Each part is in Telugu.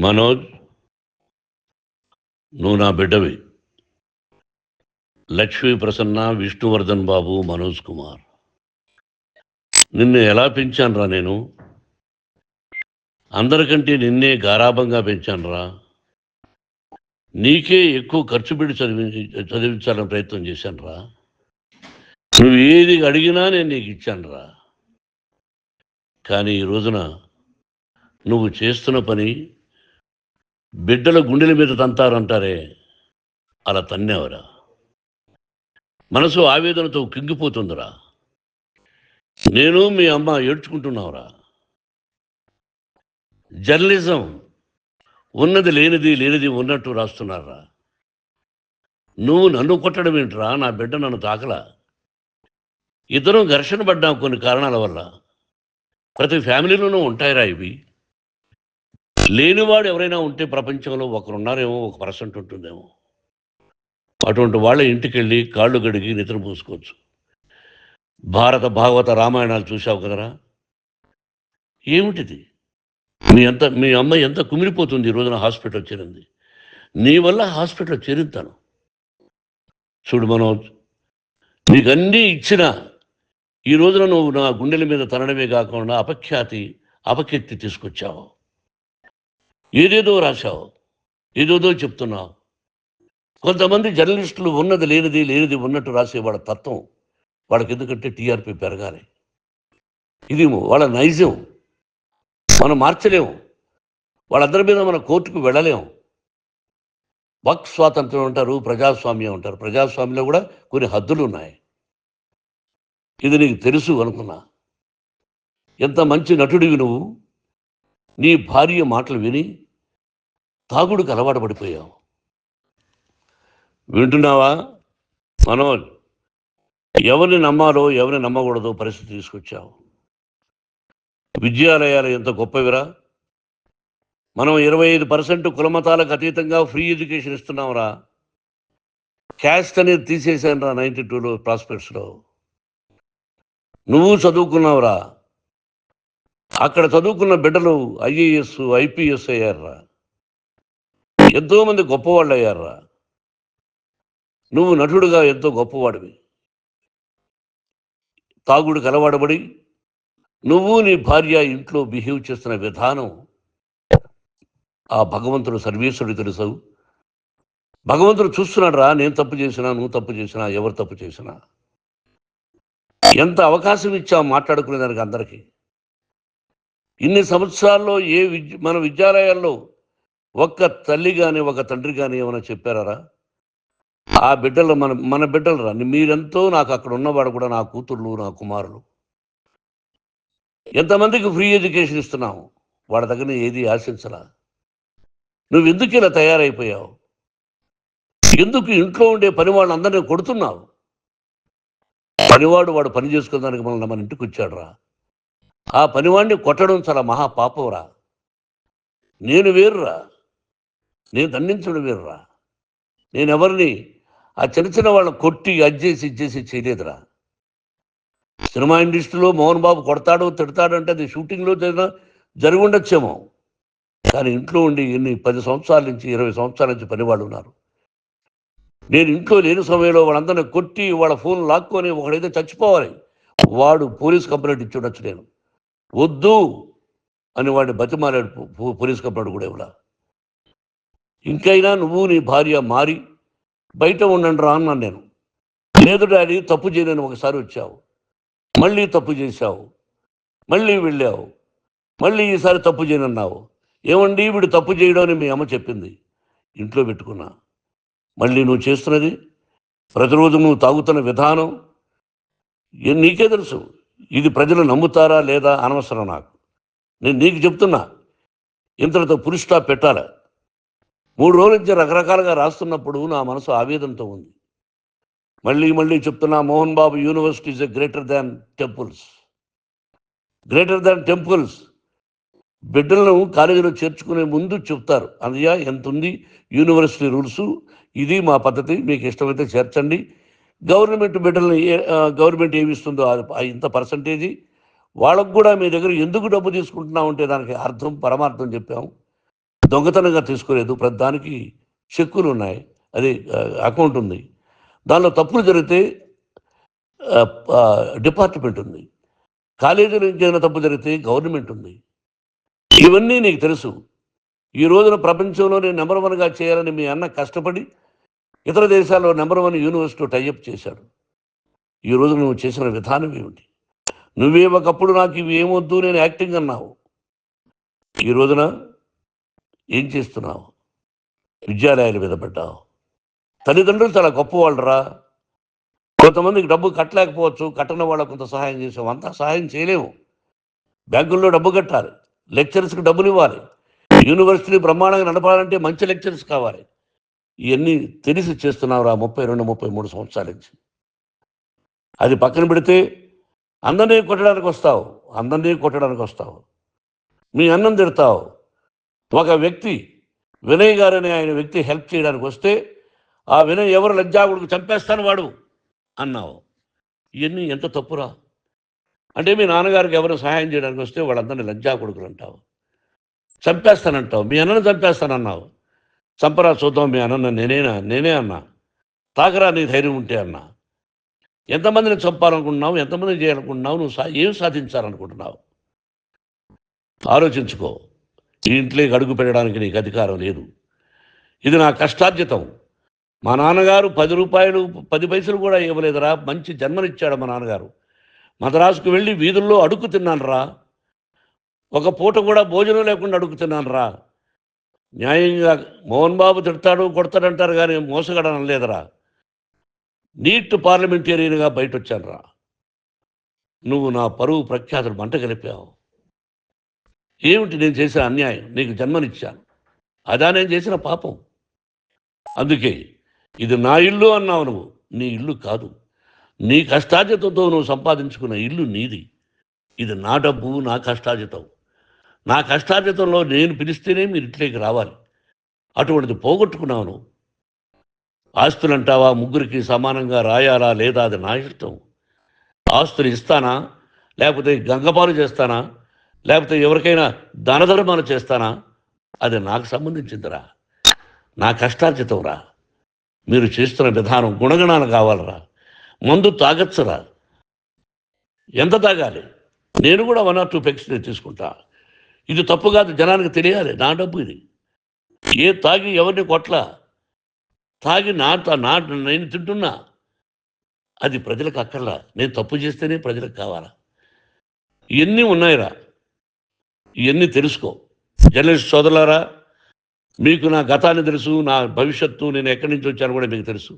మనోజ్, నువ్వు నా బిడ్డవి. లక్ష్మీ ప్రసన్న, విష్ణువర్ధన్ బాబు, మనోజ్ కుమార్. నిన్ను ఎలా పెంచానురా నేను? అందరికంటే నిన్నే గారాభంగా పెంచానురా. నీకే ఎక్కువ ఖర్చు పెట్టి చదివించాలని ప్రయత్నం చేశానురా. నువ్వు ఏది అడిగినా నేను నీకు ఇచ్చానురా. కానీ ఈ రోజున నువ్వు చేస్తున్న పని బిడ్డల గుండెల మీద తంతారంటారే, అలా తన్నేవరా. మనసు ఆవేదనతో కింగిపోతుందిరా. నేను మీ అమ్మ ఏడ్చుకుంటున్నావురా. జర్నలిజం ఉన్నది లేనిది, లేనిది ఉన్నట్టు రాస్తున్నారా. నువ్వు నన్ను కొట్టడం ఏంట్రా? నా బిడ్డ నన్ను తాకలా. ఇద్దరం ఘర్షణ పడ్డాం కొన్ని కారణాల వల్ల. ప్రతి ఫ్యామిలీలోనూ ఉంటాయిరా ఇవి. లేనివాడు ఎవరైనా ఉంటే ప్రపంచంలో ఒకరున్నారేమో, 1% ఉంటుందేమో. అటువంటి వాళ్ళ ఇంటికి వెళ్ళి కాళ్ళు గడిగి నిద్ర పూసుకోవచ్చు. భారత భాగవత రామాయణాలు చూశావు కదరా. ఏమిటిది? మీ అమ్మ ఎంత కుమిలిపోతుంది ఈ రోజున హాస్పిటల్ చేరింది. నీ వల్ల హాస్పిటల్ చేరుతాను. చూడు మనోజ్, నీకు అన్నీ ఇచ్చిన ఈ రోజున నువ్వు నా గుండెల మీద తనడమే కాకుండా అపకీర్తి తీసుకొచ్చావు. ఏదేదో రాశావు, ఏదేదో చెప్తున్నావు. కొంతమంది జర్నలిస్టులు ఉన్నది లేనిది, లేనిది ఉన్నట్టు రాసేవాళ్ళ తత్వం వాళ్ళకి. ఎందుకంటే టీఆర్పీ పెరగాలి. ఇది వాళ్ళ నైజం. మనం మార్చలేము. వాళ్ళందరి మీద మన కోర్టుకు వెళ్ళలేము. వాక్ స్వాతంత్రం అంటారు, ప్రజాస్వామ్యం అంటారు. ప్రజాస్వామ్యంలో కూడా కొన్ని హద్దులు ఉన్నాయి. ఇది నీకు తెలుసు అనుకున్నా. ఎంత మంచి నటుడివి నువ్వు. నీ భార్య మాటలు విని తాగుడికి అలవాటు పడిపోయావు. వింటున్నావా మనోజ్? ఎవరిని నమ్మాలో ఎవరిని నమ్మకూడదో పరిస్థితి తీసుకొచ్చావు. విద్యాలయాలు ఎంత గొప్పవిరా. మనం 25% కులమతాలకు అతీతంగా ఫ్రీ ఎడ్యుకేషన్ ఇస్తున్నాంరా. క్యాస్ట్ అనేది తీసేశాను రా 92లో ప్రాస్పెక్ట్స్లో. నువ్వు చదువుకున్నావురా. అక్కడ చదువుకున్న బిడ్డలు IAS, IPS అయ్యారా. ఎంతోమంది గొప్పవాళ్ళు అయ్యారా. నువ్వు నటుడుగా ఎంతో గొప్పవాడివి. తాగుడికి అలవాడబడి నువ్వు నీ భార్య ఇంట్లో బిహేవ్ చేస్తున్న విధానం ఆ భగవంతుడు సర్వేశ్వరుడు తెలుసు. భగవంతుడు చూస్తున్నాడు రా. నేను తప్పు చేసినా, నువ్వు తప్పు చేసినా, ఎవరు తప్పు చేసినా. ఎంత అవకాశం ఇచ్చావు మాట్లాడుకునేదానికి అందరికీ. ఇన్ని సంవత్సరాల్లో మన విద్యాలయాల్లో ఒక్క తల్లి కానీ ఒక తండ్రి కానీ ఏమైనా చెప్పారా? ఆ బిడ్డలు మన బిడ్డలు రా. మీరెంతో నాకు అక్కడ ఉన్నవాడు కూడా నా కూతుర్లు, నా కుమారులు. ఎంతమందికి ఫ్రీ ఎడ్యుకేషన్ ఇస్తున్నావు. వాళ్ళ దగ్గర ఏది ఆశించలా. నువ్వు ఎందుకు ఇలా తయారైపోయావు? ఎందుకు ఇంట్లో ఉండే పని వాళ్ళందరినీ కొడుతున్నావు? పనివాడు వాడు పని చేసుకోవడానికి మన ఇంటికి వచ్చాడు రా. ఆ పనివాడిని కొట్టడం చాలా మహాపాపంరా. నేను వేరురా. నేను దండించడం వేరురా. నేను ఎవరిని ఆ చిన్న చిన్న వాళ్ళని కొట్టి ఇచ్చేసి చేయలేదురా. సినిమా ఇండస్ట్రీలో మోహన్ బాబు కొడతాడు, తిడతాడు అంటే అది షూటింగ్లో జరిగి ఉండొచ్చేమో. కానీ ఇంట్లో ఉండి 10 సంవత్సరాల నుంచి 20 సంవత్సరాల నుంచి పనివాళ్ళు ఉన్నారు. నేను ఇంట్లో లేని సమయంలో వాళ్ళందరినీ కొట్టి వాళ్ళ ఫోన్ లాక్కొని ఒకడైతే చచ్చిపోవాలి, వాడు పోలీస్ కంప్లైంట్ ఇచ్చి ఉండొచ్చు. నేను వద్దు అని వాడిని బతిమాలాడు. పోలీస్ కంప్లైంట్ కూడా ఇవ్వలా. ఇంకైనా నువ్వు నీ భార్య మారి బయట ఉండండి రా అన్నాను నేను. లేదు డాడీ, తప్పు చేయలేని ఒకసారి వచ్చావు, మళ్ళీ తప్పు చేశావు, మళ్ళీ వెళ్ళావు, మళ్ళీ ఈసారి తప్పు చేయనన్నావు. ఏమండి వీడు తప్పు చేయడం అని మీ అమ్మ చెప్పింది. ఇంట్లో పెట్టుకున్నా. మళ్ళీ నువ్వు చేస్తున్నది, ప్రతిరోజు నువ్వు తాగుతున్న విధానం నీకే తెలుసు. ఇది ప్రజలు నమ్ముతారా లేదా అనవసరం నాకు. నేను నీకు చెప్తున్నా, ఇంతటితో ఫుల్ స్టాప్ పెట్టాలి. 3 రోజుల నుంచి రకరకాలుగా రాస్తున్నప్పుడు నా మనసు ఆవేదనతో ఉంది. మళ్ళీ చెప్తున్నా, Mohan Babu university is greater than temples. Greater than temples. బిడ్డలను కాలేజీలో చేర్చుకునే ముందు చెప్తారు, అన్నయ్య ఎంత ఉంది యూనివర్సిటీ రూల్స్, ఇది మా పద్ధతి, మీకు ఇష్టమైతే చేర్చండి. గవర్నమెంట్ బిడ్డలని గవర్నమెంట్ ఏమి ఇస్తుందో ఇంత పర్సంటేజీ వాళ్ళకు కూడా మీ దగ్గర ఎందుకు డబ్బు తీసుకుంటున్నామంటే దానికి అర్థం పరమార్థం చెప్పాము. దొంగతనంగా తీసుకోలేదు. ప్రతిదానికి చెక్కులు ఉన్నాయి, అది అకౌంట్ ఉంది. దానిలో తప్పులు జరిగితే డిపార్ట్మెంట్ ఉంది. కాలేజీలో ఇంకేమైనా తప్పు జరిగితే గవర్నమెంట్ ఉంది. ఇవన్నీ నీకు తెలుసు. ఈ రోజున ప్రపంచంలోనే నెంబర్ 1గా చేయాలని మీ అన్న కష్టపడి ఇతర దేశాల్లో నెంబర్ 1 యూనివర్సిటీ టైఅప్ చేశాడు. ఈ రోజు నువ్వు చేసిన విధానం ఏమిటి? నువ్వే ఒకప్పుడు నాకు ఇవి ఏమొద్దు, నేను యాక్టింగ్ అన్నావు. ఈ రోజున ఏం చేస్తున్నావు? విద్యాలయాల మీద పడ్డావు. తల్లిదండ్రులు చాలా గొప్పవాళ్ళరా. కొంతమందికి డబ్బు కట్టలేకపోవచ్చు, కట్టని వాళ్ళకు కొంత సహాయం చేసావు. అంతా సహాయం చేయలేము. బ్యాంకుల్లో డబ్బు కట్టాలి, లెక్చరర్స్కి డబ్బులు ఇవ్వాలి, యూనివర్సిటీ బ్రహ్మాండంగా నడపాలంటే మంచి లెక్చరర్స్ కావాలి. ఇవన్నీ తెలిసి చేస్తున్నావురా 32, 33 సంవత్సరాల నుంచి. అది పక్కన పెడితే అందరినీ కొట్టడానికి వస్తావు. మీ అన్నం తిడతావు. ఒక వ్యక్తి వినయ్ గారని ఆయన వ్యక్తి హెల్ప్ చేయడానికి వస్తే ఆ వినయ్ ఎవరు లజ్జాగుడికి చంపేస్తాను వాడు అన్నావు. ఇవన్నీ ఎంత తప్పురా? అంటే మీ నాన్నగారికి ఎవరు సహాయం చేయడానికి వస్తే వాళ్ళందరినీ లజ్జాగుడుకులు అంటావు, చంపేస్తానంటావు. మీ అన్నను చంపేస్తానన్నావు. చంపరా చూద్దాం మీ అన్న. నేనే అన్నా. తాకరా నీ ధైర్యం ఉంటే అన్నా. ఎంతమందిని చంపాలనుకుంటున్నావు? ఎంతమందిని చేయాలనుకుంటున్నావు? నువ్వు ఏం సాధించాలనుకుంటున్నావు? ఆలోచించుకో. ఈ ఇంట్లోకి అడుగు పెట్టడానికి నీకు అధికారం లేదు. ఇది నా కష్టార్జితం. మా నాన్నగారు 10 రూపాయలు 10 పైసలు కూడా ఇవ్వలేదురా. మంచి జన్మనిచ్చాడు మా నాన్నగారు. మద్రాసుకు వెళ్ళి వీధుల్లో అడుగు తిన్నాను రా. ఒక పూట కూడా భోజనం లేకుండా అడుగు తిన్నాను రా. న్యాయంగా మోహన్ బాబు తిడతాడు కొడతాడంటారు కానీ మోసగడనం లేదురా. నీట్ పార్లమెంటేరియన్గా బయట వచ్చాను రా. నువ్వు నా పరువు ప్రఖ్యాతులు మంట కలిపావు. ఏమిటి నేను చేసిన అన్యాయం? నీకు జన్మనిచ్చాను, అదా నేను చేసిన పాపం. అందుకే ఇది నా ఇల్లు అన్నావు. నువ్వు నీ ఇల్లు కాదు. నీ కష్టార్జితంతో నువ్వు సంపాదించుకున్న ఇల్లు నీది. ఇది నా డబ్బు, నా కష్టార్జితం. నా కష్టార్జితంలో నేను పిలిస్తేనే మీరు ఇంట్లోకి రావాలి. అటువంటిది పోగొట్టుకున్నావు నువ్వు. ఆస్తులు అంటావా? ముగ్గురికి సమానంగా రాయాలా లేదా అది నా ఇష్టం. ఆస్తులు ఇస్తానా, లేకపోతే గంగపాలు చేస్తానా, లేకపోతే ఎవరికైనా దానధర్మాలు చేస్తానా, అది నాకు సంబంధించిందిరా. నా కష్టార్జితం రా. మీరు చేస్తున్న విధానం గుణగణాలు కావాలరా. మందు తాగచ్చురా. ఎంత తాగాలి? నేను కూడా 1 or 2 పెగ్స్ తీసుకుంటా. ఇది తప్పు కాదు, జనానికి తెలియాలి. నా డబ్బు ఇది. తాగి ఎవరిని కొట్లా, తాగి నేను తింటున్నా. అది ప్రజలకు అక్కర్లా. నేను తప్పు చేస్తేనే ప్రజలకు కావాలా. ఇవన్నీ ఉన్నాయిరా. ఇవన్నీ తెలుసుకో. జర్నలిస్ట్ సోదరులారా, మీకు నా గతాన్ని తెలుసు, నా భవిష్యత్తు, నేను ఎక్కడి నుంచి వచ్చాను కూడా మీకు తెలుసు.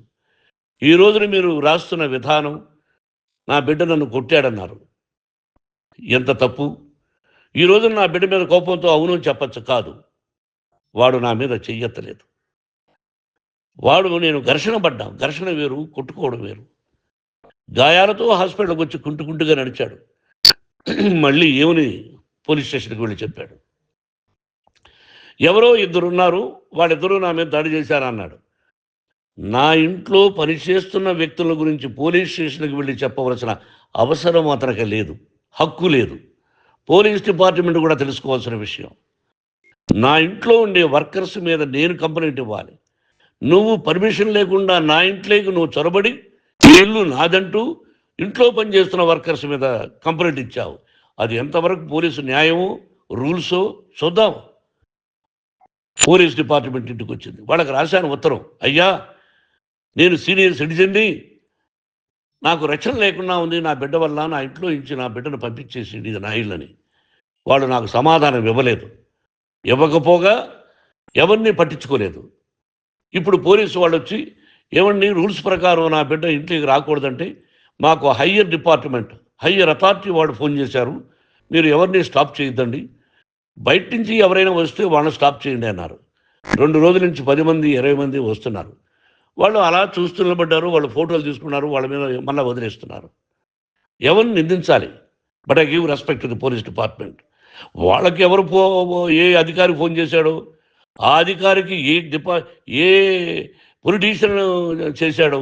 ఈ రోజున మీరు రాస్తున్న విధానం, నా బిడ్డ నన్ను కొట్టాడన్నారు. ఎంత తప్పు! ఈ రోజున నా బిడ్డ మీద కోపంతో అవును చెప్పచ్చు. కాదు, వాడు నా మీద చెయ్యెత్తలేదు. నేను ఘర్షణ పడ్డాం. ఘర్షణ వేరు, కొట్టుకోవడం వేరు. గాయాలతో హాస్పిటల్కి వచ్చి కుంటుకుంటుగా నడిచాడు. మళ్ళీ ఏమని పోలీస్ స్టేషన్కి వెళ్ళి చెప్పాడు. ఎవరో 2 ఉన్నారు, వాళ్ళిద్దరూ నా మీద దాడి చేశారన్నాడు. నా ఇంట్లో పనిచేస్తున్న వ్యక్తుల గురించి పోలీస్ స్టేషన్కి వెళ్ళి చెప్పవలసిన అవసరం అతనికి లేదు, హక్కు లేదు. పోలీస్ డిపార్ట్మెంట్ కూడా తెలుసుకోవాల్సిన విషయం. నా ఇంట్లో ఉండే వర్కర్స్ మీద నేను కంప్లైంట్ ఇవ్వాలి. నువ్వు పర్మిషన్ లేకుండా నా ఇంట్లోకి నువ్వు చొరబడి ఇల్లు నాదంటూ ఇంట్లో పనిచేస్తున్న వర్కర్స్ మీద కంప్లైంట్ ఇచ్చావు. అది ఎంతవరకు పోలీసు న్యాయమో రూల్సో చూద్దాం. పోలీస్ డిపార్ట్మెంట్ ఇంటికి వచ్చింది. వాళ్ళకి రాశాను ఉత్తరం, అయ్యా నేను సీనియర్ సిటిజన్ని, నాకు రక్షణ లేకుండా ఉంది, నా బిడ్డ వల్ల నా ఇంట్లో నుంచి నా బిడ్డను పంపించేసి ఇది నా ఇల్లని. వాళ్ళు నాకు సమాధానం ఇవ్వలేదు. ఇవ్వకపోగా ఎవరిని పట్టించుకోలేదు. ఇప్పుడు పోలీసు వాళ్ళు వచ్చి ఏమండి రూల్స్ ప్రకారం నా బిడ్డ ఇంట్లోకి రాకూడదంటే మాకు హయ్యర్ డిపార్ట్మెంట్, హయ్యర్ అథారిటీ వాళ్ళు ఫోన్ చేశారు, మీరు ఎవరిని స్టాప్ చేయొద్దండి, బయట నుంచి ఎవరైనా వస్తే వాళ్ళని స్టాప్ చేయండి అన్నారు. 2 రోజుల నుంచి 10 మంది 20 మంది వస్తున్నారు. వాళ్ళు అలా చూస్తూ నిలబడ్డారు. వాళ్ళు ఫోటోలు తీసుకున్నారు, వాళ్ళ మీద మళ్ళీ వదిలేస్తున్నారు. ఎవరిని నిందించాలి? But I give respect to the police department. వాళ్ళకి ఎవరు ఏ అధికారి ఫోన్ చేశాడో, ఆ అధికారికి ఏ పొలిటీషియన్ చేశాడో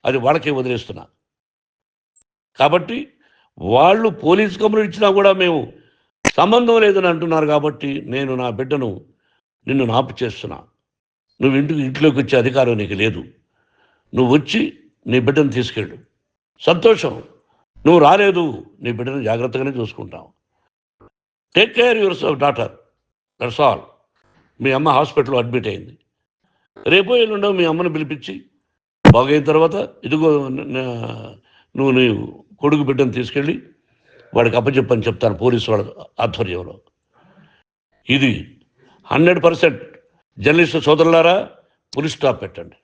అది వాళ్ళకే వదిలేస్తున్నా. కాబట్టి వాళ్ళు పోలీస్ కంప్లైంట్ ఇచ్చినా కూడా మేము సంబంధం లేదని అంటున్నారు కాబట్టి నేను నా బిడ్డను నిన్ను నాపు చేస్తున్నా. నువ్వు ఇంట్లోకి వచ్చే అధికారం నీకు లేదు. నువ్వు వచ్చి నీ బిడ్డను తీసుకెళ్ళు. సంతోషం. నువ్వు రాలేదు, నీ బిడ్డను జాగ్రత్తగానే చూసుకుంటావు. Take care your daughter, that's all. మీ అమ్మ హాస్పిటల్లో అడ్మిట్ అయింది. రేపో ఎల్లుండో మీ అమ్మను పిలిపించి బాగైన తర్వాత ఇదిగో నువ్వు నీ కొడుకు బిడ్డను తీసుకెళ్ళి వాడికి అప్పచెప్పని చెప్తాను పోలీసు వాళ్ళ ఆధ్వర్యంలో. ఇది 100% జర్నలిస్టు సోదరులారా, పులి స్టాప్ పెట్టండి.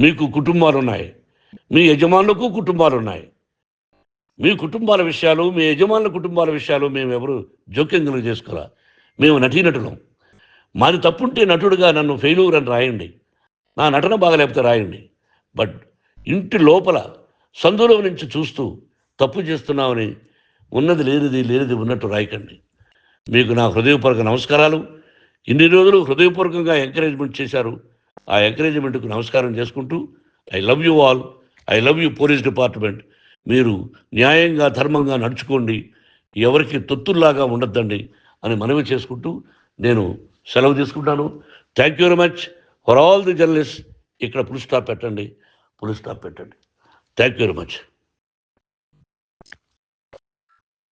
మీకు కుటుంబాలు ఉన్నాయి, మీ యజమానులకు కుటుంబాలు ఉన్నాయి. మీ కుటుంబాల విషయాలు, మీ యజమానుల కుటుంబాల విషయాలు మేము ఎవరు జోక్యం చేసుకోరా. మేము నటీనటులం. మాది తప్పుంటే నటుడుగా నన్ను ఫెయిల్యూర్ అని రాయండి, నా నటన బాగలేకపోతే రాయండి. బట్ ఇంటి లోపల సందులో నుంచి చూస్తూ తప్పు చేస్తున్నామని ఉన్నది లేనిది ఉన్నట్టు రాయకండి. మీకు నా హృదయపూర్వక నమస్కారాలు. ఇన్ని రోజులు హృదయపూర్వకంగా ఎంకరేజ్మెంట్ చేశారు. ఆ ఎంకరేజ్మెంట్కు నమస్కారం చేసుకుంటూ I love you all. I love you police department. మీరు న్యాయంగా ధర్మంగా నడుచుకోండి, ఎవరికి తొత్తుల్లాగా ఉండొద్దండి అని మనవి చేసుకుంటూ నేను సెలవు తీసుకుంటాను. Thank you very much for all the journalist. ఇక్కడ పులి స్టాప్ పెట్టండి. Thank you very much.